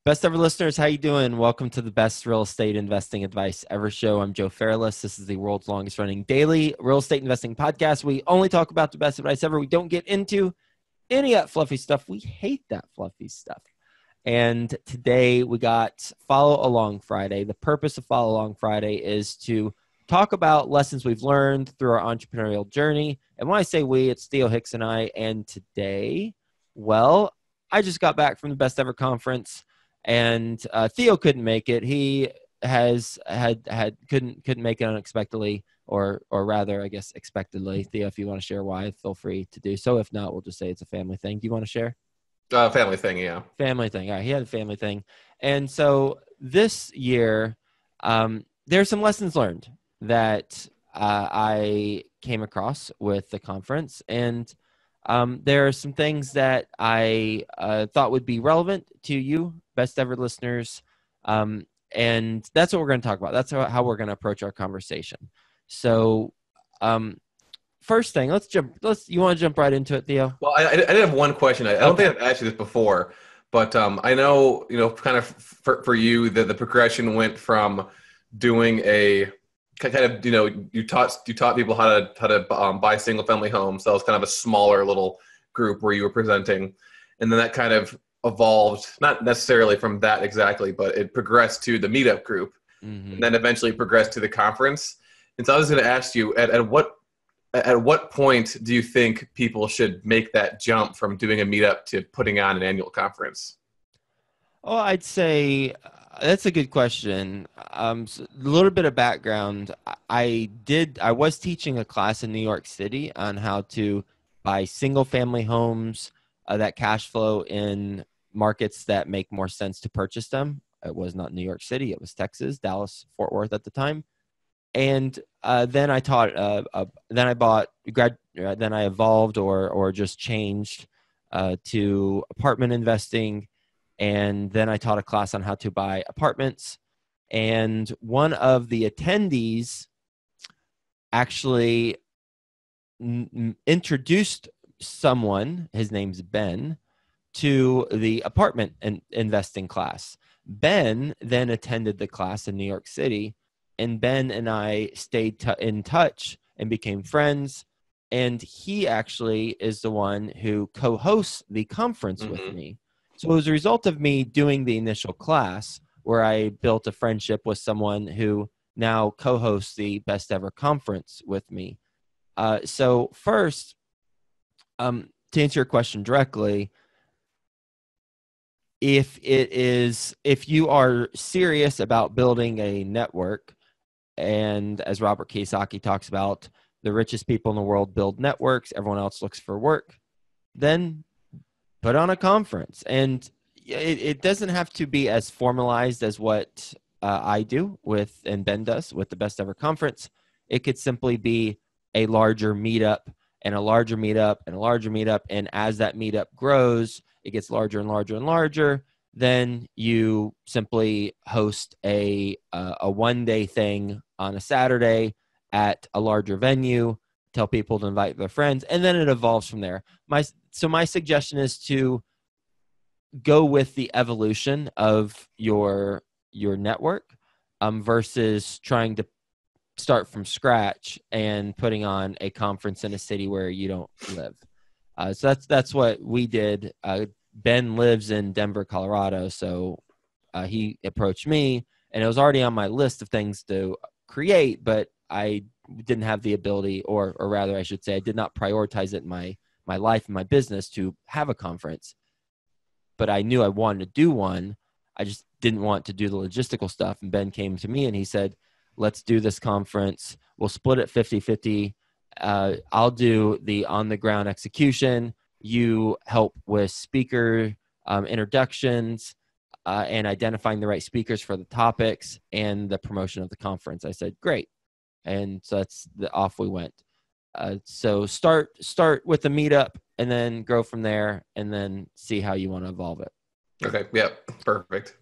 Best ever listeners, how you doing? Welcome to the best real estate investing advice ever show. I'm Joe Fairless. This is the world's longest running daily real estate investing podcast. We only talk about the best advice ever. We don't get into any of that fluffy stuff. We hate that fluffy stuff. And today we got Follow Along Friday. The purpose of Follow Along Friday is to talk about lessons we've learned through our entrepreneurial journey. And when I say we, it's Theo Hicks and I. And today, well, I just got back from the Best Ever Conference. And Theo couldn't make it. He couldn't make it unexpectedly, or rather, I guess, expectedly. Theo, if you want to share why, feel free to do so. If not, we'll just say it's a family thing. Do you want to share? Family thing, yeah. Family thing. All right, he had a family thing. And so this year, there's some lessons learned that I came across with the conference. And there are some things that I thought would be relevant to you, best ever listeners. And that's what we're going to talk about. That's how we're going to approach our conversation. So first thing, you want to jump right into it, Theo? Well, I did have one question. I don't think I've asked you this before, but I know, kind of for you, the progression went from doing a kind of, you taught people how to buy single family homes. So it was kind of a smaller little group where you were presenting. And then that kind of evolved, not necessarily from that exactly, but it progressed to the meetup group, and then eventually progressed to the conference. And so I was going to ask you, at what point do you think people should make that jump from doing a meetup to putting on an annual conference? Oh, I'd say that's a good question. So a little bit of background. I was teaching a class in New York City on how to buy single family homes that cash flow in markets that make more sense to purchase them. It was not New York City. It was Texas, Dallas, Fort Worth at the time. And then I taught, then I evolved or just changed to apartment investing. And then I taught a class on how to buy apartments. And one of the attendees actually introduced someone, his name's Ben, to the apartment investing class. Ben then attended the class in New York City, and Ben and I stayed in touch and became friends. And he actually is the one who co-hosts the conference with me. So it was a result of me doing the initial class where I built a friendship with someone who now co-hosts the Best Ever Conference with me. So first, to answer your question directly, if you are serious about building a network, and as Robert Kiyosaki talks about, the richest people in the world build networks, everyone else looks for work, then put on a conference. And it doesn't have to be as formalized as what I do and Ben does with the Best Ever Conference. It could simply be a larger meetup and a larger meetup and a larger meetup. And as that meetup grows, it gets larger and larger and larger. Then you simply host a one-day thing on a Saturday at a larger venue, tell people to invite their friends, and then it evolves from there. So my suggestion is to go with the evolution of your network versus trying to start from scratch and putting on a conference in a city where you don't live. So that's what we did. Ben lives in Denver, Colorado, so he approached me, and it was already on my list of things to create, but I didn't have the ability, or rather I should say, I did not prioritize it in my life and my business to have a conference. But I knew I wanted to do one. I just didn't want to do the logistical stuff. And Ben came to me and he said, let's do this conference. We'll split it 50-50. I'll do the on-the-ground execution. You help with speaker introductions and identifying the right speakers for the topics and the promotion of the conference. I said, great. And so off we went. So start with the meetup and then grow from there and then see how you want to evolve it. Okay. Yeah. Perfect.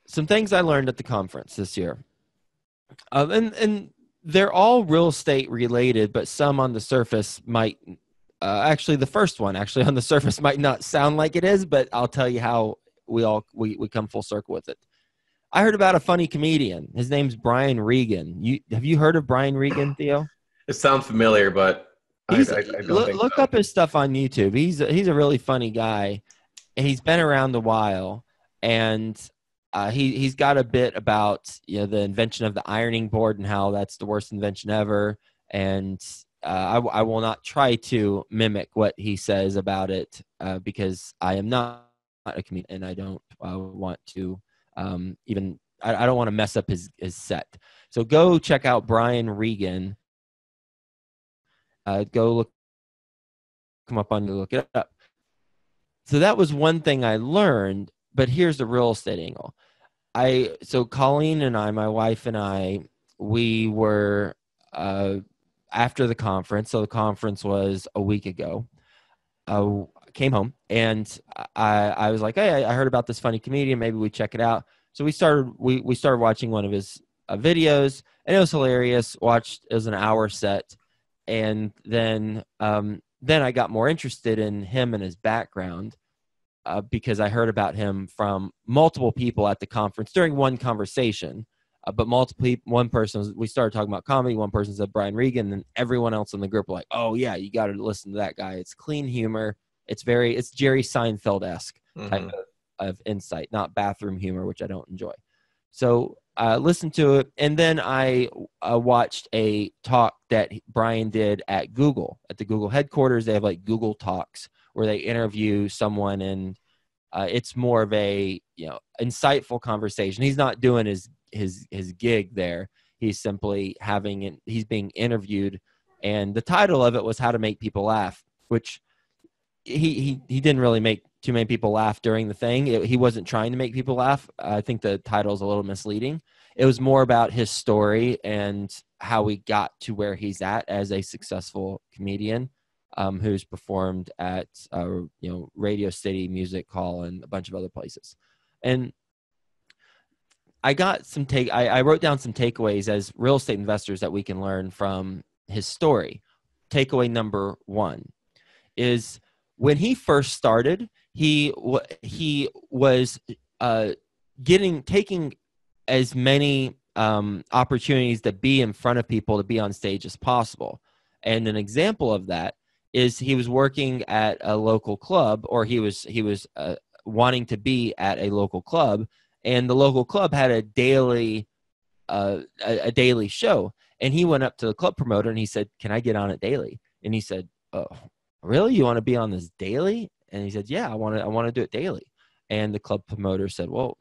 Some things I learned at the conference this year. And they're all real estate related, but some on the surface might actually the first one on the surface might not sound like it is, but I'll tell you how we come full circle with it. I heard about a funny comedian. His name's Brian Regan. Have you heard of Brian Regan, Theo? It sounds familiar, but I don't think Look so. up his stuff on YouTube. He's a really funny guy. He's been around a while, and he's got a bit about the invention of the ironing board and how that's the worst invention ever. And I will not try to mimic what he says about it because I am not a comedian, and I don't want to even. I don't want to mess up his set. So go check out Brian Regan. Go come up on to look it up. So that was one thing I learned, but here's the real estate angle. So Colleen and I, my wife and I, we were after the conference. So the conference was a week ago. Came home and I was like, hey, I heard about this funny comedian. Maybe we check it out. So we started watching one of his videos, and it was hilarious. It was an hour set. And then I got more interested in him and his background because I heard about him from multiple people at the conference during one conversation. But one person, we started talking about comedy. One person said Brian Regan, and everyone else in the group were like, oh, yeah, you got to listen to that guy. It's clean humor. It's Jerry Seinfeld-esque type of insight, not bathroom humor, which I don't enjoy. So listened to it, and then I watched a talk that Brian did at Google, at the Google headquarters. They have like Google Talks where they interview someone, and it's more of a insightful conversation. He's not doing his gig there. He's simply he's being interviewed, and the title of it was How to Make People Laugh, which he didn't really make too many people laugh during the thing. He wasn't trying to make people laugh. I think the title is a little misleading. It was more about his story and how he got to where he's at as a successful comedian who's performed at Radio City Music Hall and a bunch of other places. And I got I wrote down some takeaways as real estate investors that we can learn from his story. Takeaway number 1 is when he first started, he was taking as many opportunities to be in front of people, to be on stage as possible. And an example of that is he was working at a local club, or he was wanting to be at a local club, and the local club had a daily show. And he went up to the club promoter and he said, "Can I get on it daily?" And he said, "Oh, really? You want to be on this daily?" And he said, "Yeah, I want to do it daily." And the club promoter said, "Well,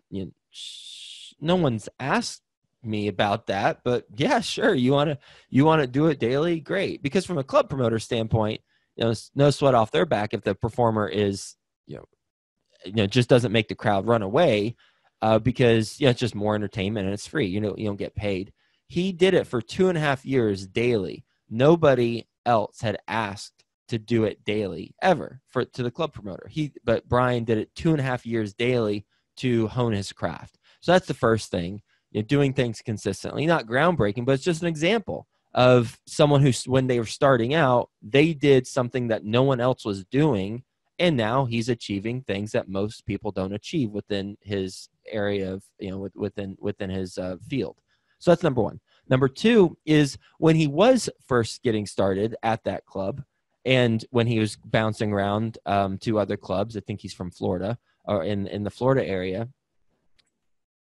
no one's asked me about that, but yeah, sure. You want to do it daily? Great." Because from a club promoter standpoint, no sweat off their back if the performer is, just doesn't make the crowd run away, because it's just more entertainment and it's free. You don't get paid. He did it for 2.5 years daily. Nobody else had asked to do it daily ever to the club promoter. But Brian did it 2.5 years daily to hone his craft. So that's the first thing, doing things consistently, not groundbreaking, but it's just an example of someone who, when they were starting out, they did something that no one else was doing. And now he's achieving things that most people don't achieve within his area of, within his field. So that's number 1. Number 2 is when he was first getting started at that club, and when he was bouncing around to other clubs, I think he's from Florida, or in the Florida area,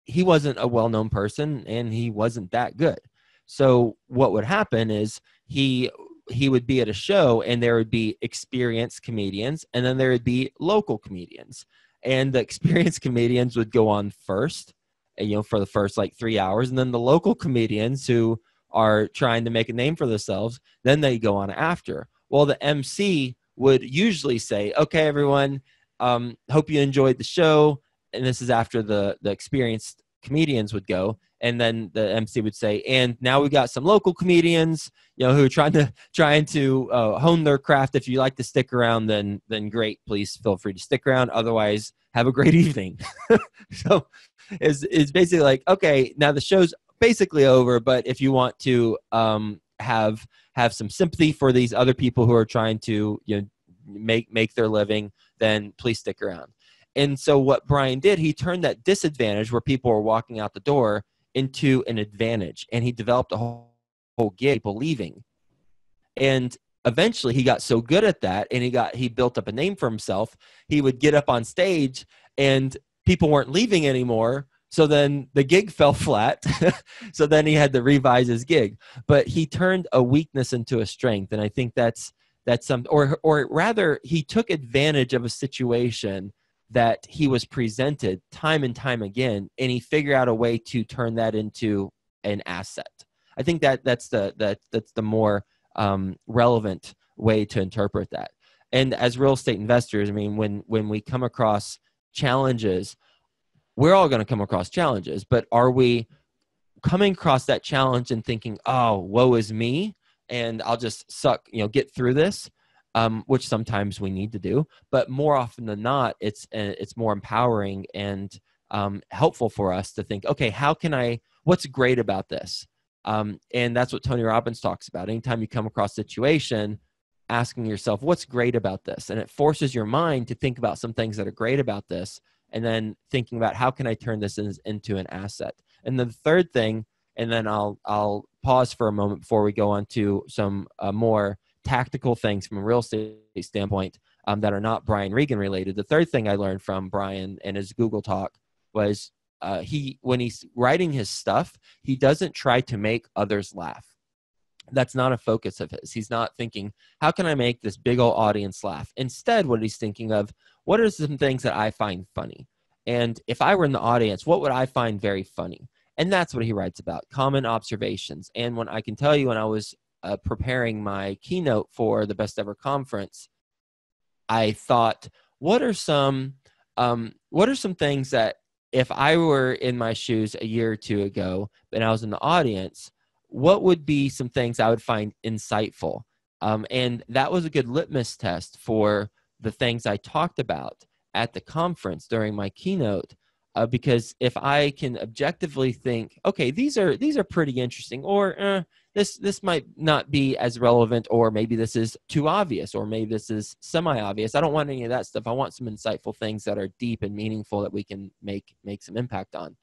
he wasn't a well-known person and he wasn't that good. So what would happen is he would be at a show and there would be experienced comedians and then there would be local comedians. And the experienced comedians would go on first, for the first 3 hours. And then the local comedians who are trying to make a name for themselves, then they go on after. Well, the MC would usually say, "Okay, everyone, hope you enjoyed the show." And this is after the experienced comedians would go. And then the MC would say, "And now we got some local comedians, who are trying to hone their craft. If you like to stick around, then great. Please feel free to stick around. Otherwise, have a great evening." So it's basically like, okay, now the show's basically over, but if you want to have some sympathy for these other people who are trying to make their living, then please stick around. And so what Brian did, he turned that disadvantage where people were walking out the door into an advantage. And he developed a whole gig believing. And eventually he got so good at that, and he built up a name for himself. He would get up on stage and people weren't leaving anymore. So then the gig fell flat. So then he had to revise his gig. But he turned a weakness into a strength. And I think that's some, or rather, he took advantage of a situation that he was presented time and time again, and he figured out a way to turn that into an asset. I think that's the more relevant way to interpret that. And as real estate investors, I mean, when we come across challenges, we're all going to come across challenges, but are we coming across that challenge and thinking, oh, woe is me, and I'll just get through this, which sometimes we need to do, but more often than not, it's more empowering and helpful for us to think, okay, what's great about this? And that's what Tony Robbins talks about. Anytime you come across a situation, asking yourself, what's great about this? And it forces your mind to think about some things that are great about this, and then thinking about how can I turn this into an asset? And then the third thing, and then I'll pause for a moment before we go on to some more tactical things from a real estate standpoint that are not Brian Regan related. The third thing I learned from Brian and his Google talk was when he's writing his stuff, he doesn't try to make others laugh. That's not a focus of his. He's not thinking, how can I make this big old audience laugh? Instead, what he's thinking of, what are some things that I find funny? And if I were in the audience, what would I find very funny? And that's what he writes about, common observations. And when I can tell you, when I was preparing my keynote for the Best Ever Conference, I thought, what are some things that if I were in my shoes a year or two ago and I was in the audience, what would be some things I would find insightful? And that was a good litmus test for the things I talked about at the conference during my keynote, because if I can objectively think, okay, these are pretty interesting, or this might not be as relevant, or maybe this is too obvious, or maybe this is semi-obvious. I don't want any of that stuff. I want some insightful things that are deep and meaningful that we can make some impact on.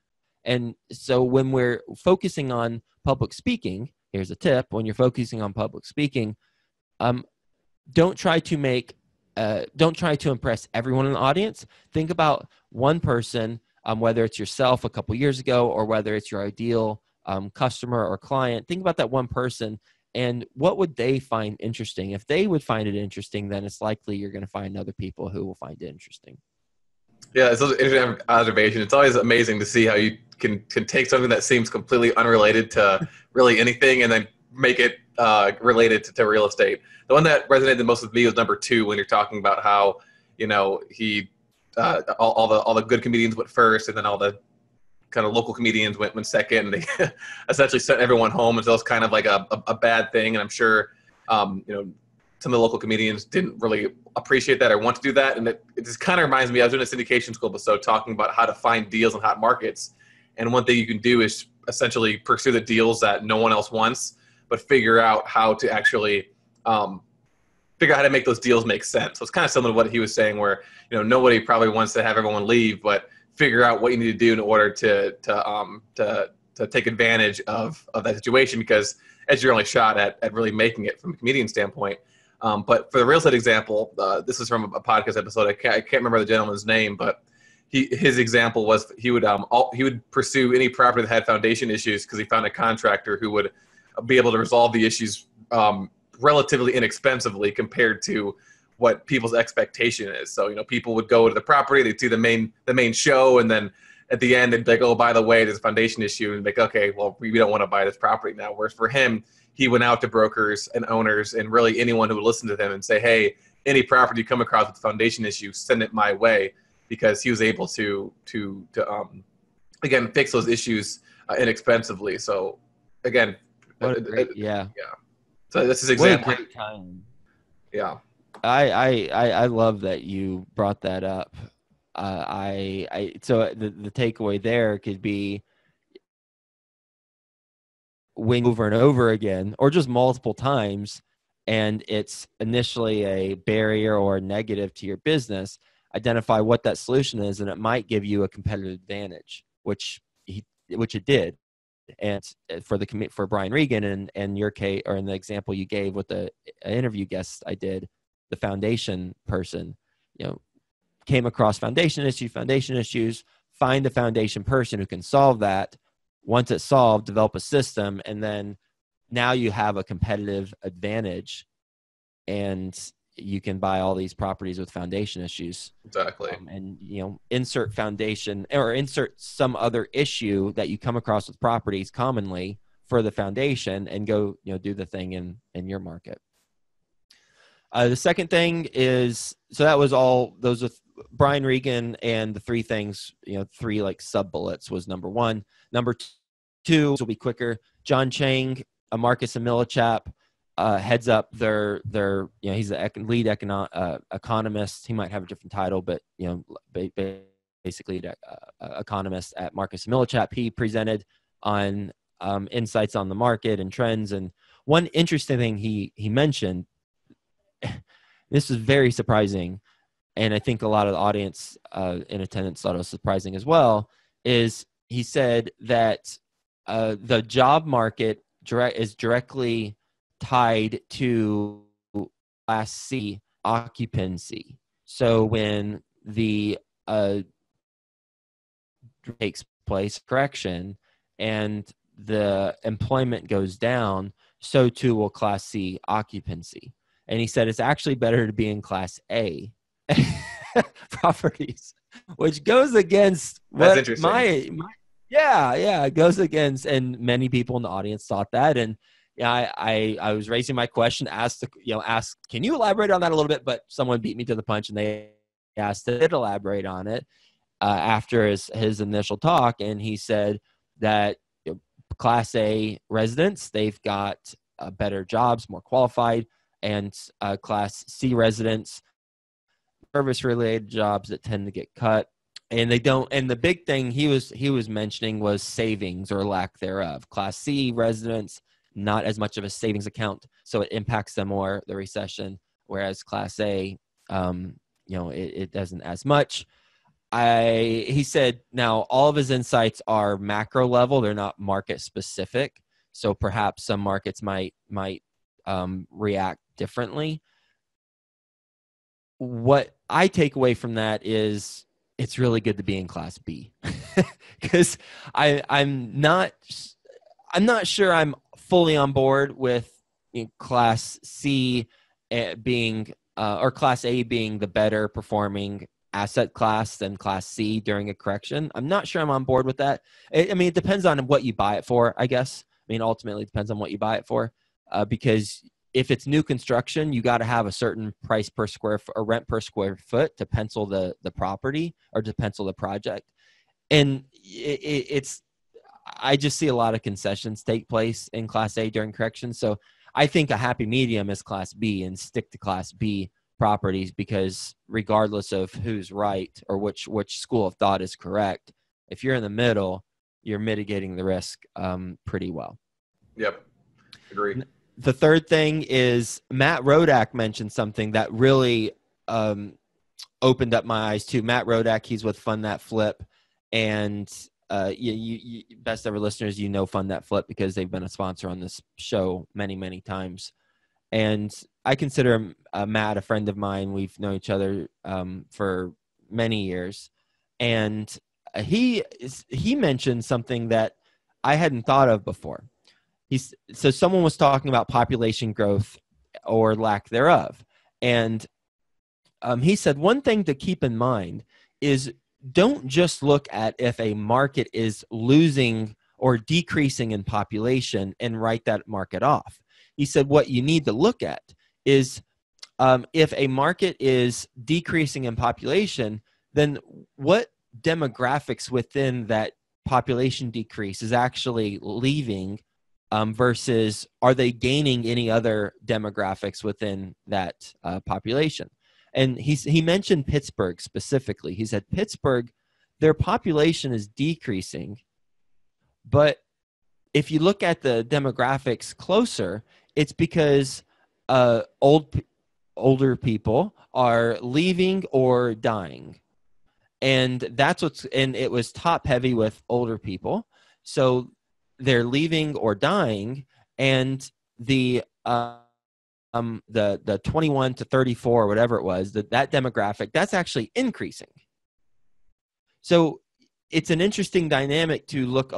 And so when we're focusing on public speaking, here's a tip: when you're focusing on public speaking, don't try to impress everyone in the audience. Think about one person, whether it's yourself a couple years ago or whether it's your ideal customer or client. Think about that one person and what would they find interesting. If they would find it interesting, then it's likely you're going to find other people who will find it interesting. Yeah, it's an interesting observation. It's always amazing to see how you can take something that seems completely unrelated to really anything and then make it related to real estate. The one that resonated the most with me was number 2, when you're talking about how, he all the good comedians went first, and then all the kind of local comedians went second, and they essentially sent everyone home. And so it's kind of like a bad thing. And I'm sure, some of the local comedians didn't really appreciate that or want to do that. And it just kind of reminds me, I was doing a syndication school episode talking about how to find deals in hot markets. And one thing you can do is essentially pursue the deals that no one else wants, but figure out how to actually figure out how to make those deals make sense. So it's kind of similar to what he was saying, where nobody probably wants to have everyone leave, but figure out what you need to do in order to take advantage of that situation, because it's your only shot at really making it from a comedian standpoint. But for the real estate example, this is from a podcast episode. I can't remember the gentleman's name, but his example was he would pursue any property that had foundation issues because he found a contractor who would be able to resolve the issues relatively inexpensively compared to what people's expectation is. So people would go to the property, they'd see the main show, and then at the end they'd be like, oh, by the way, there's a foundation issue, and like, okay, well, we don't want to buy this property now. Whereas for him, he went out to brokers and owners and really anyone who would listen to him and say, hey, any property you come across with a foundation issue, send it my way, because he was able to again fix those issues inexpensively. So again, yeah. So this is example. What a great time. Yeah. I love that you brought that up. So the takeaway there could be, when over and over again, or just multiple times, and it's initially a barrier or a negative to your business, identify what that solution is, and it might give you a competitive advantage, which it did. And for Brian Regan and your case, or in the example you gave with the interview guest I did, the foundation person, came across foundation issues, find the foundation person who can solve that. Once it's solved, develop a system, and then now you have a competitive advantage, and you can buy all these properties with foundation issues. Exactly. And, insert foundation or insert some other issue that you come across with properties commonly for the foundation, and go, do the thing in your market. The second thing is, so that was all those with Brian Regan, and the three things, three like sub bullets was number one. Number two will be quicker. John Chang, a Marcus and Millichap, heads up their he's the lead economist. He might have a different title, but basically economist at Marcus and Millichap. He presented on insights on the market and trends. And one interesting thing he mentioned, this was very surprising, and I think a lot of the audience in attendance thought it was surprising as well, is he said that the job market is directly tied to Class C occupancy. So when the takes place, correction, and the employment goes down, so too will Class C occupancy. And he said it's actually better to be in Class A properties, which goes against what it goes against, and many people in the audience thought that. And I was raising my question, asked, can you elaborate on that a little bit? But someone beat me to the punch, and they asked to elaborate on it after his initial talk. And he said that Class A residents, they've got better jobs, more qualified, and Class C residents, service-related jobs that tend to get cut, and they don't. And the big thing he was mentioning was savings or lack thereof. Class C residents, not as much of a savings account, so it impacts them more, the recession, whereas Class A, it doesn't as much. He said now all of his insights are macro level; they're not market specific. So perhaps some markets might react differently. What I take away from that is it's really good to be in Class B, because I'm not sure I'm fully on board with Class C being or Class A being the better performing asset class than Class C during a correction. I'm not sure I'm on board with that. It depends on what you buy it for, I guess. Ultimately, it depends on what you buy it for, because if it's new construction, you got to have a certain price per square foot or rent per square foot to pencil the property or to pencil the project. And I just see a lot of concessions take place in Class A during corrections. So I think a happy medium is Class B, and stick to Class B properties, because regardless of who's right or which school of thought is correct, if you're in the middle, you're mitigating the risk pretty well. Yep. Agree. The third thing is Matt Rodak mentioned something that really opened up my eyes too. Matt Rodak, he's with Fund That Flip, and you best ever listeners, Fund That Flip because they've been a sponsor on this show many, many times. And I consider Matt a friend of mine. We've known each other for many years, and he mentioned something that I hadn't thought of before. So someone was talking about population growth or lack thereof. And he said one thing to keep in mind is don't just look at if a market is losing or decreasing in population and write that market off. He said what you need to look at is if a market is decreasing in population, then what demographics within that population decrease is actually leaving versus are they gaining any other demographics within that population? And he mentioned Pittsburgh specifically. He said Pittsburgh, their population is decreasing, but if you look at the demographics closer, it's because older people are leaving or dying. And and it was top heavy with older people. So they're leaving or dying, and the 21 to 34, or whatever it was, that demographic, that's actually increasing. So it's an interesting dynamic to look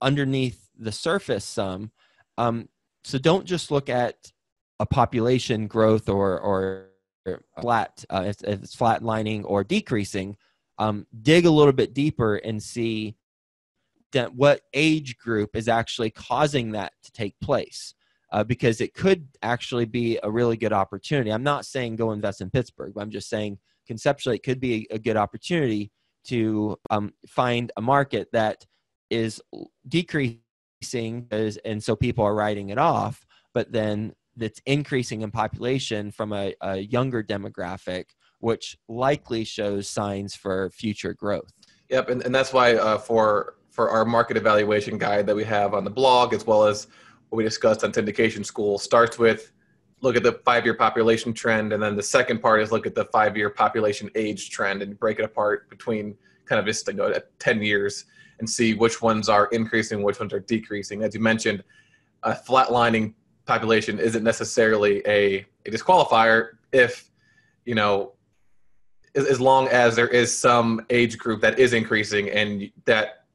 underneath the surface some. So don't just look at a population growth or flat, if it's flatlining or decreasing. Dig a little bit deeper and see that what age group is actually causing that to take place, because it could actually be a really good opportunity. I'm not saying go invest in Pittsburgh, but I'm just saying conceptually it could be a good opportunity to find a market that is decreasing, and so people are writing it off, but then that's increasing in population from a younger demographic, which likely shows signs for future growth. Yep, and that's why for our market evaluation guide that we have on the blog, as well as what we discussed on Syndication School, starts with look at the 5-year population trend, and then the second part is look at the 5-year population age trend and break it apart between kind of just 10 years and see which ones are increasing, which ones are decreasing. As you mentioned, a flatlining population isn't necessarily a disqualifier if, as long as there is some age group that is increasing and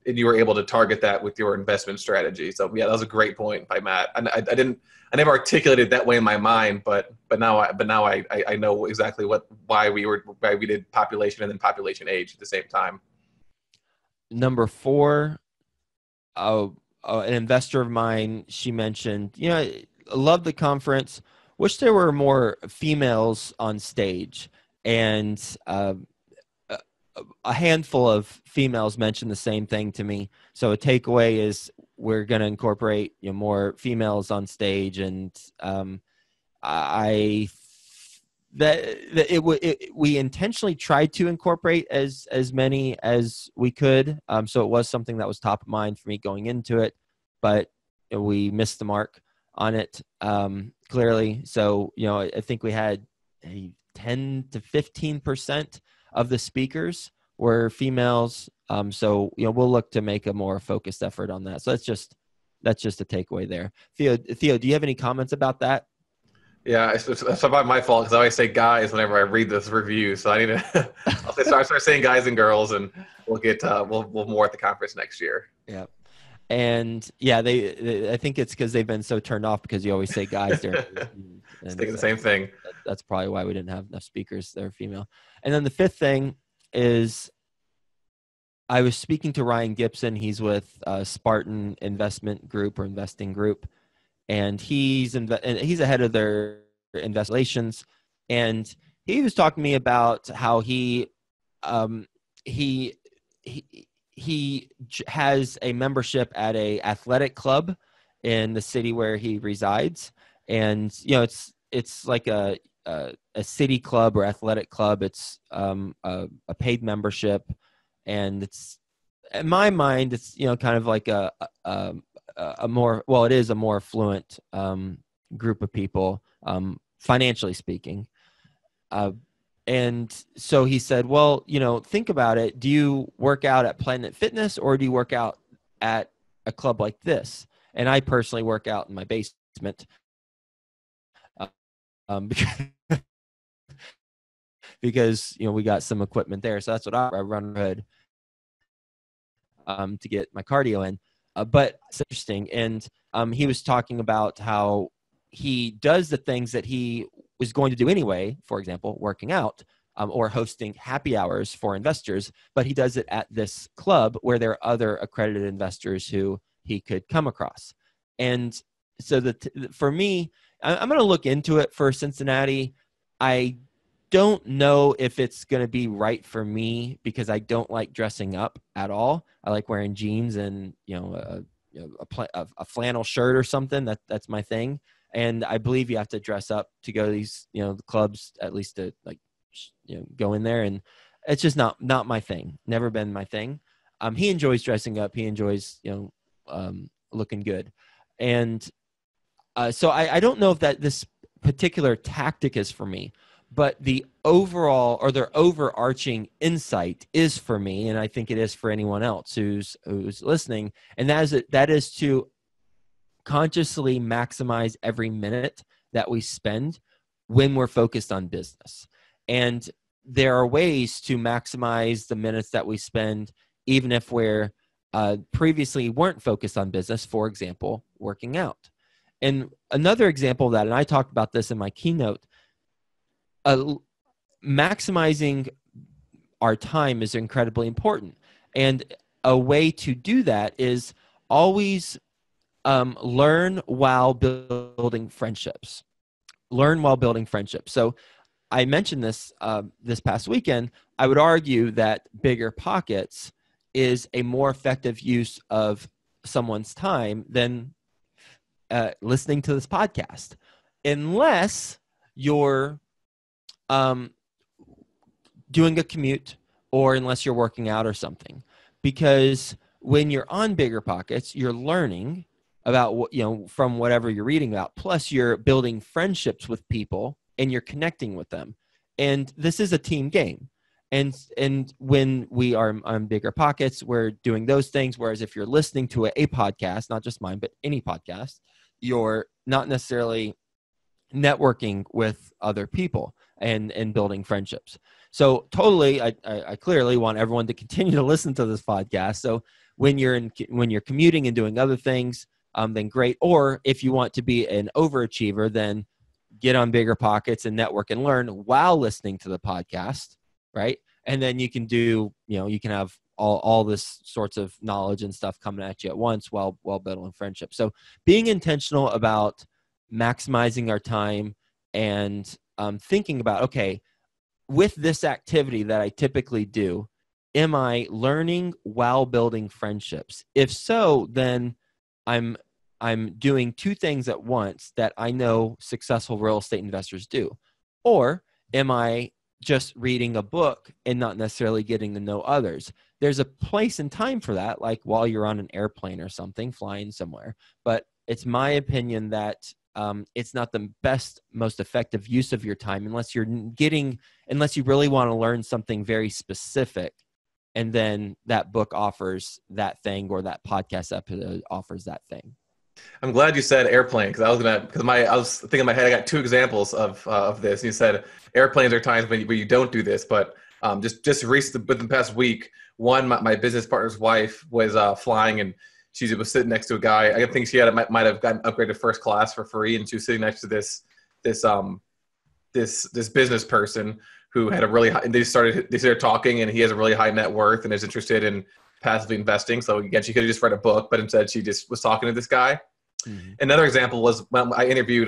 you were able to target that with your investment strategy. So yeah, that was a great point by Matt. I never articulated it that way in my mind, but now I know exactly why we did population and then population age at the same time. Number 4, an investor of mine, she mentioned, I love the conference, wish there were more females on stage. And a handful of females mentioned the same thing to me. So a takeaway is we're going to incorporate more females on stage, and we intentionally tried to incorporate as many as we could. So it was something that was top of mind for me going into it, but we missed the mark on it clearly. So I think we had 10 to 15% of the speakers were females. So we'll look to make a more focused effort on that. So that's just a takeaway there. Theo, do you have any comments about that? Yeah, it's about my fault because I always say guys whenever I read this review. So I need to I'll start saying guys and girls, and we'll get we'll more at the conference next year. Yeah. And yeah, I think it's because they've been so turned off because you always say guys during thinking the same thing. That's probably why we didn't have enough speakers that are female. And then the 5th thing is I was speaking to Ryan Gibson. He's with Spartan Investment Group or Investing Group, and he's ahead of their investigations. And he was talking to me about how he has a membership at a athletic club in the city where he resides. And, it's like a city club or athletic club. It's a paid membership. And it's, in my mind, it's, kind of like a more, well, it is a more affluent group of people, financially speaking. And so he said, well, think about it. Do you work out at Planet Fitness or do you work out at a club like this? And I personally work out in my basement because we got some equipment there. So that's what I run hood to get my cardio in. But it's interesting. And he was talking about how he does the things that he was going to do anyway, for example, working out or hosting happy hours for investors, but he does it at this club where there are other accredited investors who he could come across. And so for me, I'm going to look into it for Cincinnati. I don't know if it's going to be right for me because I don't like dressing up at all. I like wearing jeans and, a flannel shirt or something. That's my thing. And I believe you have to dress up to go to these, the clubs, at least to go in there. And it's just not my thing. Never been my thing. He enjoys dressing up. He enjoys, looking good. And so I don't know if that this particular tactic is for me, But the overall or their overarching insight is for me, and I think it is for anyone else who's listening, and that is to consciously maximize every minute that we spend when we're focused on business. And there are ways to maximize the minutes that we spend, even if we're previously weren't focused on business, for example, working out. And another example of that, and I talked about this in my keynote, maximizing our time is incredibly important. And a way to do that is always learn while building friendships. Learn while building friendships. So I mentioned this this past weekend. I would argue that Bigger Pockets is a more effective use of someone's time than listening to this podcast, unless you're doing a commute or unless you're working out or something. Because when you're on Bigger Pockets, you're learning about what, from whatever you're reading about, plus you're building friendships with people and you're connecting with them. And this is a team game. And when we are on Bigger Pockets, we're doing those things. Whereas if you're listening to a podcast, not just mine, but any podcast, you're not necessarily networking with other people and building friendships. So totally, I clearly want everyone to continue to listen to this podcast. So when you're commuting and doing other things, then great. Or if you want to be an overachiever, then get on Bigger Pockets and network and learn while listening to the podcast, right? And then you can do, you can have all this sorts of knowledge and stuff coming at you at once while building friendship. So being intentional about maximizing our time and thinking about, okay, with this activity that I typically do, am I learning while building friendships? If so, then I'm doing two things at once that I know successful real estate investors do. Or am I just reading a book and not necessarily getting to know others? There's a place and time for that, like while you're on an airplane or something, flying somewhere. But it's my opinion that it's not the best, most effective use of your time unless you really want to learn something very specific. And then that book offers that thing, or that podcast episode offers that thing. I'm glad you said airplane, because I was thinking in my head, I got two examples of this. You said airplanes are times when you don't do this, but just recently, within the past week, my business partner's wife was flying, and she was sitting next to a guy. I think she might have gotten upgraded first class for free, and she was sitting next to this business person who had a really high, and they started talking, and he has a really high net worth and is interested in passively investing. So again, she could have just read a book, but instead she just was talking to this guy. Mm-hmm. Another example was when I interviewed,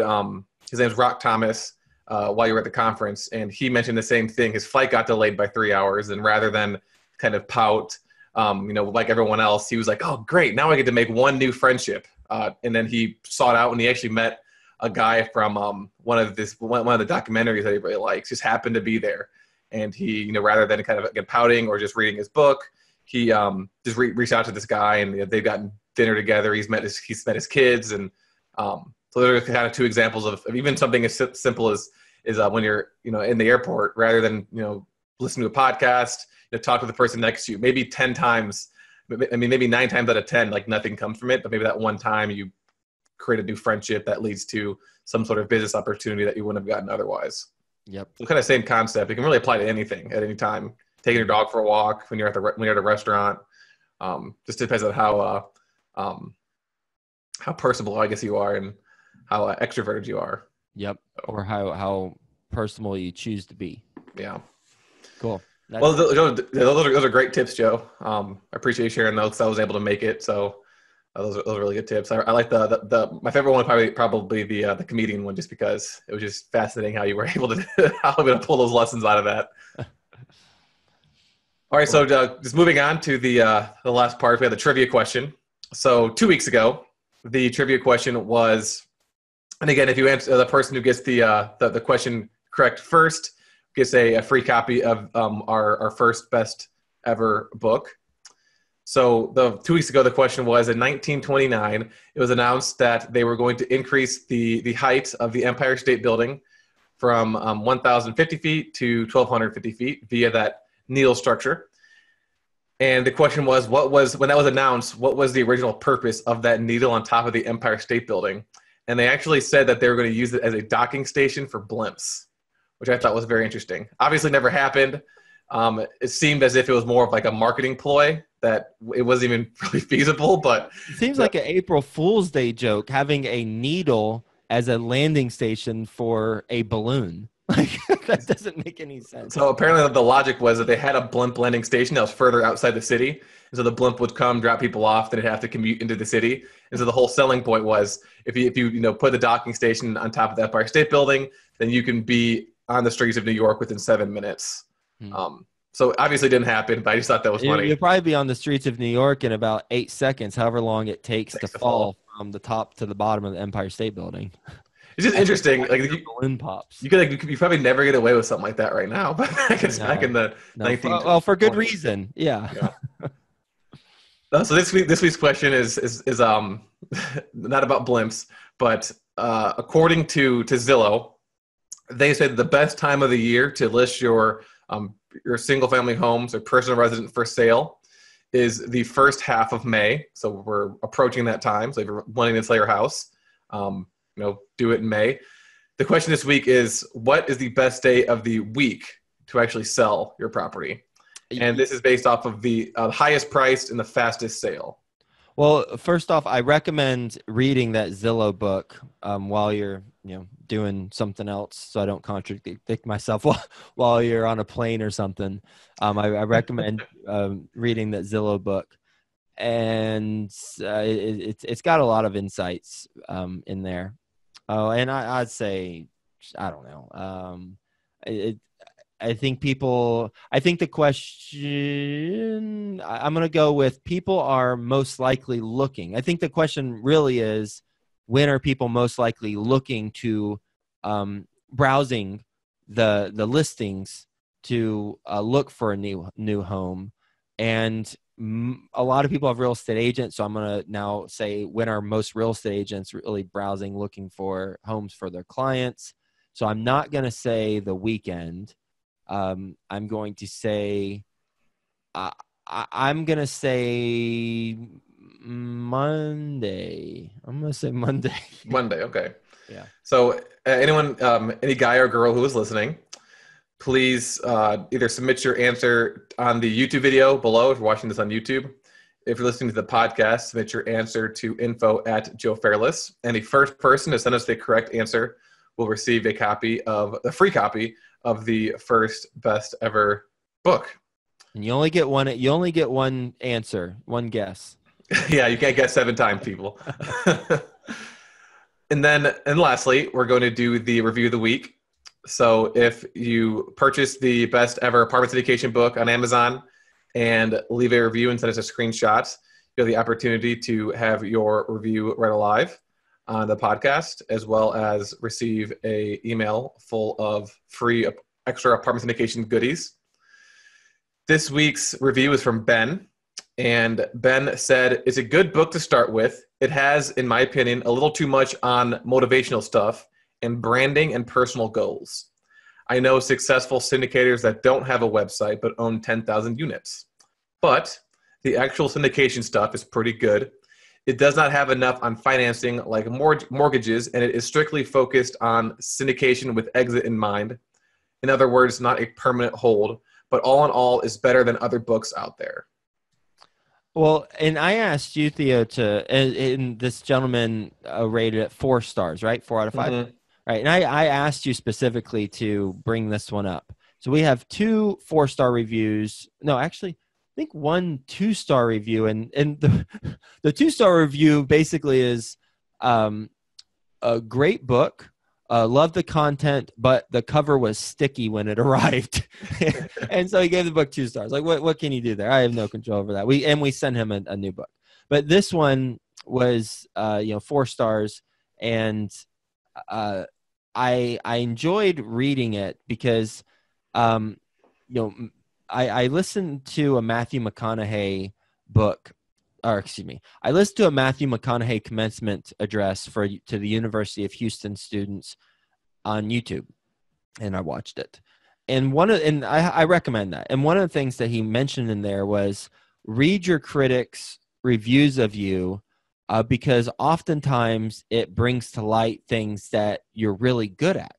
his name's Rock Thomas, while you were at the conference, and he mentioned the same thing. His flight got delayed by 3 hours, and rather than kind of pout, like everyone else, he was like, "Oh, great! Now I get to make one new friendship." And then he sought out, and he actually met a guy from one of the documentaries that he really likes. Just happened to be there, and he, rather than kind of again pouting or just reading his book, he just reached out to this guy, and they've gotten dinner together. He's met his kids, and so there are kind of two examples of even something as simple as when you're in the airport, rather than listen to a podcast, talk to the person next to you. Maybe 10 times, maybe 9 times out of 10, like nothing comes from it, but maybe that one time you create a new friendship that leads to some sort of business opportunity that you wouldn't have gotten otherwise. Yep. So kind of same concept. It can really apply to anything at any time. Taking your dog for a walk when you're at a restaurant. Just depends on how personable, I guess, you are, and how extroverted you are. Yep. Or how personal you choose to be. Yeah. Cool. Well, those are great tips, Joe. I appreciate you sharing those. I was able to make it, so those are really good tips. I like my favorite one probably the comedian one, just because it was just fascinating how you were able to pull those lessons out of that. All right, so just moving on to the last part, we had the trivia question. So 2 weeks ago, the trivia question was, and again, if you answer, the person who gets the question correct first gets a free copy of our first best ever book. So 2 weeks ago, the question was, in 1929, it was announced that they were going to increase the height of the Empire State Building from 1,050 feet to 1,250 feet via that needle structure. And the question was, when that was announced, what was the original purpose of that needle on top of the Empire State Building? And they actually said that they were going to use it as a docking station for blimps, which I thought was very interesting. Obviously never happened. It seemed as if it was more of like a marketing ploy, that it wasn't even really feasible. But it seems like an April Fool's Day joke, having a needle as a landing station for a balloon. Like, that doesn't make any sense. So apparently the logic was that they had a blimp landing station that was further outside the city. And so the blimp would come, drop people off, then it'd have to commute into the city. And so the whole selling point was, if you put the docking station on top of the Empire State Building, then you can be on the streets of New York within 7 minutes. So obviously it didn't happen, but I just thought that was funny. You'll probably be on the streets of New York in about 8 seconds, however long it takes to fall from the top to the bottom of the Empire State Building. It's just interesting. Like balloon pops. You probably never get away with something like that right now. But back in the 1920s. Well, for good reason. Yeah. So this week's question is not about blimps, but according to Zillow, they said the best time of the year to list your single family homes or personal residence for sale is the first half of May. So we're approaching that time. So if you're wanting to sell your house, do it in May. The question this week is, what is the best day of the week to actually sell your property? And this is based off of the highest priced and the fastest sale. Well, first off, I recommend reading that Zillow book while you're doing something else, so I don't contradict myself while you're on a plane or something. I recommend reading that Zillow book, and it's got a lot of insights in there. Oh, and I'd say, I don't know. I think the question, I'm going to go with people are most likely looking. I think the question really is, when are people most likely looking to browsing the listings to look for a new home? And a lot of people have real estate agents. So I'm going to now say, when are most real estate agents really browsing, looking for homes for their clients? So I'm not going to say the weekend. I'm going to say, I'm going to say Monday. I'm going to say Monday. Monday. Okay. Yeah. So anyone, any guy or girl who is listening, please either submit your answer on the YouTube video below if you're watching this on YouTube. If you're listening to the podcast, submit your answer to info@Fairless. And the first person to send us the correct answer will receive a free copy of the first best ever book. And you only get one answer, one guess. Yeah, you can't guess 7 times, people. And lastly, we're going to do the review of the week. So if you purchase the best ever apartment syndication book on Amazon and leave a review and send us a screenshot, you have the opportunity to have your review read alive on the podcast, as well as receive an email full of free extra apartment syndication goodies. This week's review is from Ben, and Ben said, "It's a good book to start with. It has, in my opinion, a little too much on motivational stuff and branding and personal goals. I know successful syndicators that don't have a website but own 10,000 units. But the actual syndication stuff is pretty good. It does not have enough on financing like mortgages, and it is strictly focused on syndication with exit in mind. In other words, not a permanent hold, but all in all is better than other books out there." Well, and I asked you, Theo, and this gentleman rated it 4 stars, right? 4 out of 5. Mm-hmm. Right. And I asked you specifically to bring this one up. So we have 2 4-star reviews. No, actually, I think 1 2-star review. And the 2-star review basically is a great book. Love the content, but the cover was sticky when it arrived. And so he gave the book 2 stars. Like, what can you do there? I have no control over that. We sent him a new book. But this one was 4 stars, and I enjoyed reading it because I listened to a Matthew McConaughey book, or excuse me, I listened to a Matthew McConaughey commencement address to the University of Houston students on YouTube. and I watched it. And I recommend that. And one of the things that he mentioned in there was read your critics' reviews of you, because oftentimes it brings to light things that you're really good at.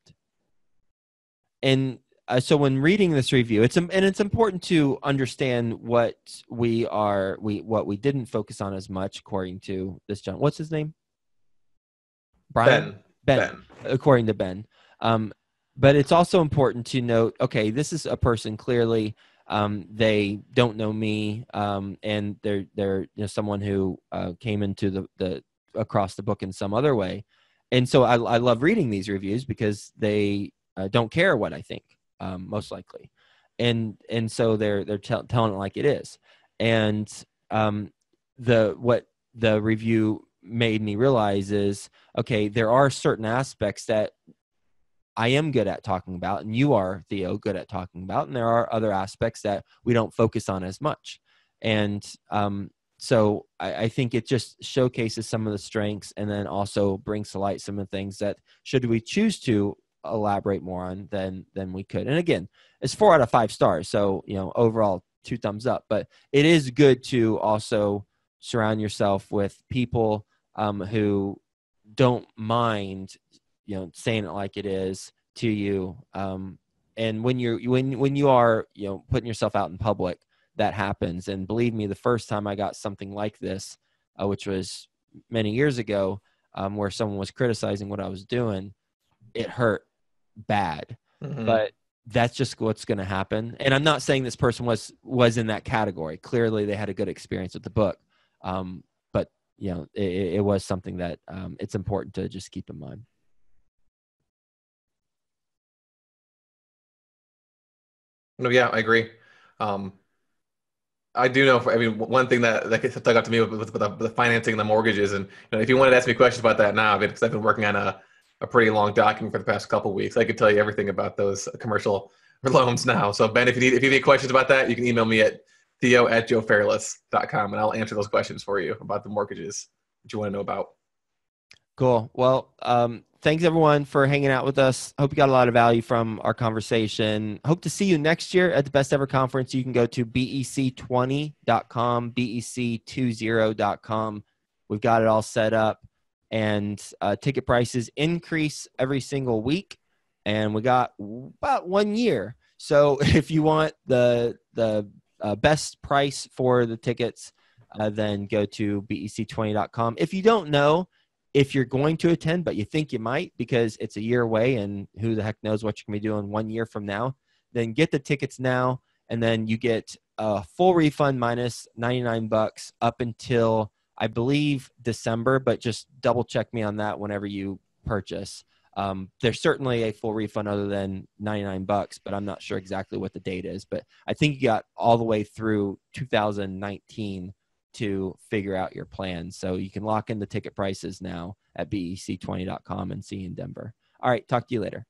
And so when reading this review, it's important to understand what we didn't focus on as much, according to this John. What's his name? Brian? Ben. According to Ben. But it's also important to note, okay, this is a person clearly, they don't know me, and they're someone who came into the across the book in some other way. And so I love reading these reviews because they don't care what I think, most likely. And so they're telling it like it is. And what the review made me realize is, okay, there are certain aspects that I am good at talking about, and you are, Theo, good at talking about, and there are other aspects that we don't focus on as much. And so I think it just showcases some of the strengths, and then also brings to light some of the things that, should we choose to elaborate more on, then we could. And again, it's 4 out of 5 stars, so overall 2 thumbs up. But it is good to also surround yourself with people who don't mind saying it like it is to you. And when you are putting yourself out in public, that happens. And believe me, the first time I got something like this, which was many years ago, where someone was criticizing what I was doing, it hurt bad. Mm-hmm. But that's just what's going to happen. And I'm not saying this person was in that category. Clearly they had a good experience with the book. But it was something that it's important to just keep in mind. No, yeah, I agree. I do know. One thing that stuck out to me with the financing and the mortgages, and if you wanted to ask me questions about that now, because I've been working on a pretty long document for the past couple of weeks, I could tell you everything about those commercial loans now. So Ben, if you need questions about that, you can email me at theo@joefairless.com, and I'll answer those questions for you about the mortgages that you want to know about. Cool. Well, thanks everyone for hanging out with us. Hope you got a lot of value from our conversation. Hope to see you next year at the Best Ever Conference. You can go to bec20.com, bec20.com. We've got it all set up, and ticket prices increase every single week, and we got about 1 year. So if you want the best price for the tickets, then go to bec20.com. If you don't know if you're going to attend, but you think you might because it's a year away and who the heck knows what you're going to be doing 1 year from now, then get the tickets now, and then you get a full refund minus $99 up until, I believe, December, but just double check me on that whenever you purchase. There's certainly a full refund other than $99, but I'm not sure exactly what the date is. But I think you got all the way through 2019 to figure out your plans. So you can lock in the ticket prices now at bec20.com and see you in Denver. All right. Talk to you later.